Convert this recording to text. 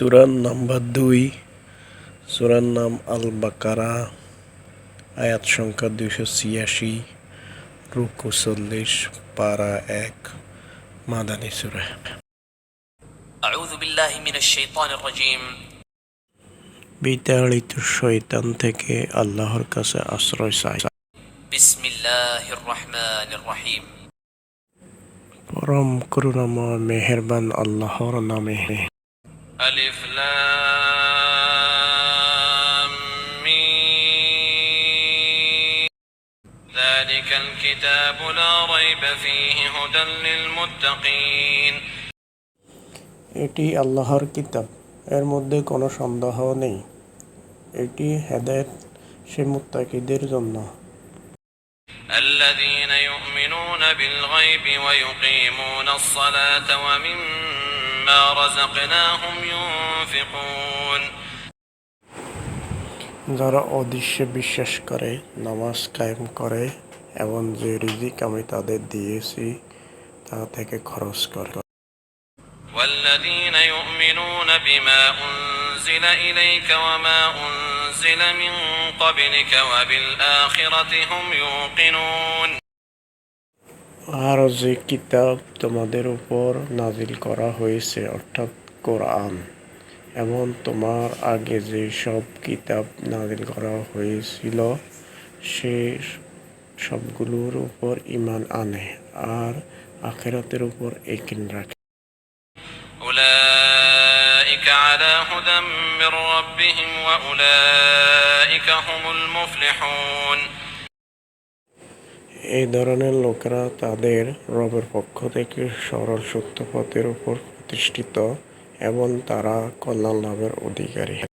সূরা number 2, সূরার নাম আল বাকারা, আয়াত সংখ্যা 286, রুকু 40, পারা 1, মাদানী সূরা। আউযু বিল্লাহি মিনাশ শাইতানির রাজীম। বিতাড়িত শয়তান থেকে আল্লাহর কাছে আশ্রয় চাই। বিসমিল্লাহির রহমানির রহিম। পরম করুণাময় মেহেরবান আল্লাহর নামে। আলিফ লাম মিম। যালিকাল কিতাবু লা রাইবা ফীহি হুদাল লিল মুত্তাকিন। এটি আল্লাহর কিতাব, এর মধ্যে কোনো সন্দেহ নেই। এটি হেদায়েত সে মুত্তাকিদের জন্য। الذين يؤمنون بالغيب ويقيمون الصلاة ومما رزقناهم ينفقون। যারা অদৃশ্যে বিশ্বাস করে, নামাজ কায়েম করে এবং যে রিজিক আমি তাদের দিয়েছি তা থেকে খরচ করে। والذين يؤمنون بما أنزل إليك وما أنزل من قبلك وبالآخرة هم يوقنون। আর যে কিতাব তোমাদের উপর নাজিল করা হয়েছে অর্থাৎ কোরআন, এবং তোমার আগে যে সব কিতাব নাজিল করা হয়েছিল সে সবগুলোর উপর ঈমান আনে আর আখিরাতের উপর ইয়াকিন রাখে। أولئك على هدى من ربهم وأولئك هم المفلحون। এই ধরনের লোকেরা তাদের রবের পক্ষ থেকে সরল সত্য পথের উপর প্রতিষ্ঠিত এবং তারা কল্যাণ লাভের অধিকারী।